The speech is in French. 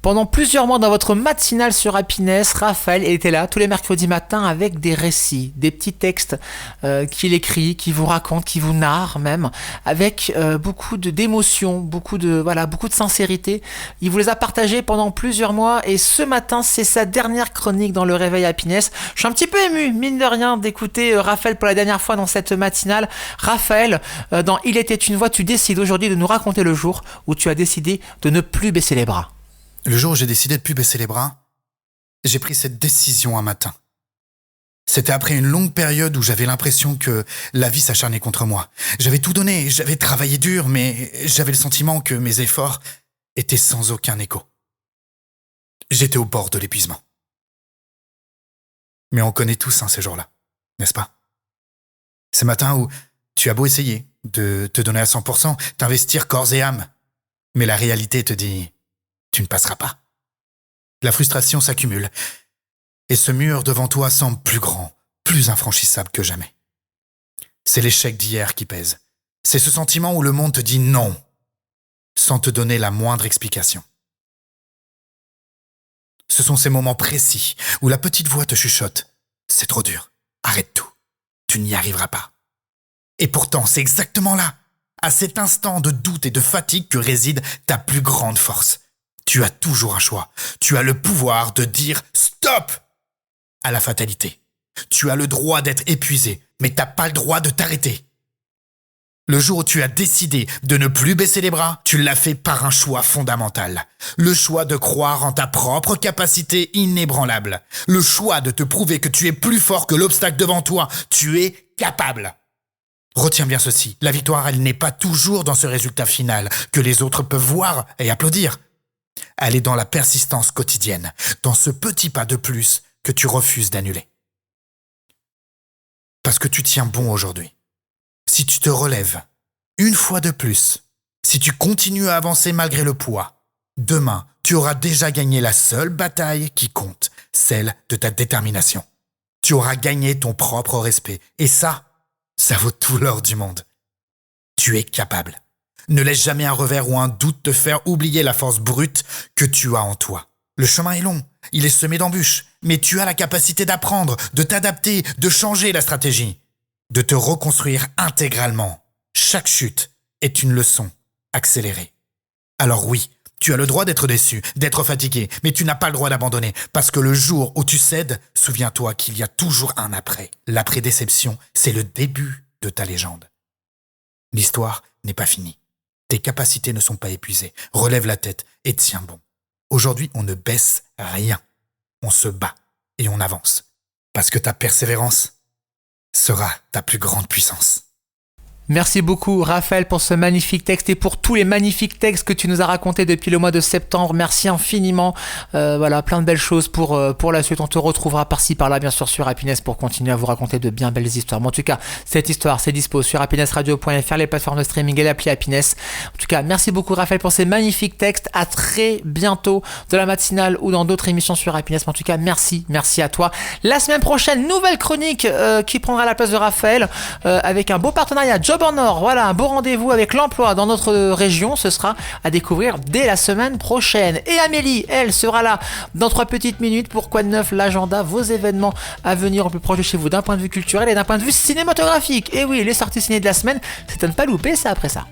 Pendant plusieurs mois dans votre matinale sur Happiness, Raphaël était là tous les mercredis matins avec des récits, des petits textes qu'il écrit, qui vous raconte, qui vous narre même, avec beaucoup d'émotions, beaucoup de sincérité. Il vous les a partagés pendant plusieurs mois et ce matin, c'est sa dernière chronique dans le Réveil Happiness. Je suis un petit peu ému, mine de rien, d'écouter Raphaël pour la dernière fois dans cette matinale. Raphaël, dans Il était une voix, tu décides aujourd'hui de nous raconter le jour où tu as décidé de ne plus baisser les bras. Le jour où j'ai décidé de plus baisser les bras, j'ai pris cette décision un matin. C'était après une longue période où j'avais l'impression que la vie s'acharnait contre moi. J'avais tout donné, j'avais travaillé dur, mais j'avais le sentiment que mes efforts étaient sans aucun écho. J'étais au bord de l'épuisement. Mais on connaît tous ces jours-là, n'est-ce pas? Ces matins où tu as beau essayer de te donner à 100%, t'investir corps et âme, mais la réalité te dit... tu ne passeras pas. La frustration s'accumule. Et ce mur devant toi semble plus grand, plus infranchissable que jamais. C'est l'échec d'hier qui pèse. C'est ce sentiment où le monde te dit non, sans te donner la moindre explication. Ce sont ces moments précis où la petite voix te chuchote. C'est trop dur. Arrête tout. Tu n'y arriveras pas. Et pourtant, c'est exactement là, à cet instant de doute et de fatigue que réside ta plus grande force. Tu as toujours un choix. Tu as le pouvoir de dire « stop » à la fatalité. Tu as le droit d'être épuisé, mais t'as pas le droit de t'arrêter. Le jour où tu as décidé de ne plus baisser les bras, tu l'as fait par un choix fondamental. Le choix de croire en ta propre capacité inébranlable. Le choix de te prouver que tu es plus fort que l'obstacle devant toi. Tu es capable. Retiens bien ceci. La victoire, elle n'est pas toujours dans ce résultat final que les autres peuvent voir et applaudir. Elle est dans la persistance quotidienne, dans ce petit pas de plus que tu refuses d'annuler. Parce que tu tiens bon aujourd'hui. Si tu te relèves, une fois de plus, si tu continues à avancer malgré le poids, demain, tu auras déjà gagné la seule bataille qui compte, celle de ta détermination. Tu auras gagné ton propre respect. Et ça vaut tout l'or du monde. Tu es capable. Ne laisse jamais un revers ou un doute te faire oublier la force brute que tu as en toi. Le chemin est long, il est semé d'embûches, mais tu as la capacité d'apprendre, de t'adapter, de changer la stratégie, de te reconstruire intégralement. Chaque chute est une leçon accélérée. Alors oui, tu as le droit d'être déçu, d'être fatigué, mais tu n'as pas le droit d'abandonner, parce que le jour où tu cèdes, souviens-toi qu'il y a toujours un après. L'après-déception, c'est le début de ta légende. L'histoire n'est pas finie. Tes capacités ne sont pas épuisées. Relève la tête et tiens bon. Aujourd'hui, on ne baisse rien. On se bat et on avance. Parce que ta persévérance sera ta plus grande puissance. Merci beaucoup Raphaël pour ce magnifique texte et pour tous les magnifiques textes que tu nous as racontés depuis le mois de septembre. Merci infiniment. Plein de belles choses pour la suite. On te retrouvera par-ci par-là bien sûr sur Happiness pour continuer à vous raconter de bien belles histoires. Mais en tout cas, cette histoire c'est dispo sur happinessradio.fr, les plateformes de streaming et l'appli Happiness. En tout cas, merci beaucoup Raphaël pour ces magnifiques textes. À très bientôt dans la matinale ou dans d'autres émissions sur Happiness. Mais en tout cas, merci à toi. La semaine prochaine, nouvelle chronique qui prendra la place de Raphaël avec un beau partenariat Job en Or, voilà un beau rendez-vous avec l'emploi dans notre région, ce sera à découvrir dès la semaine prochaine. Et Amélie, elle sera là dans 3 petites minutes pour Quoi de neuf, l'agenda, vos événements à venir au plus proche de chez vous d'un point de vue culturel et d'un point de vue cinématographique. Et oui, les sorties ciné de la semaine, c'est à ne pas louper ça après ça.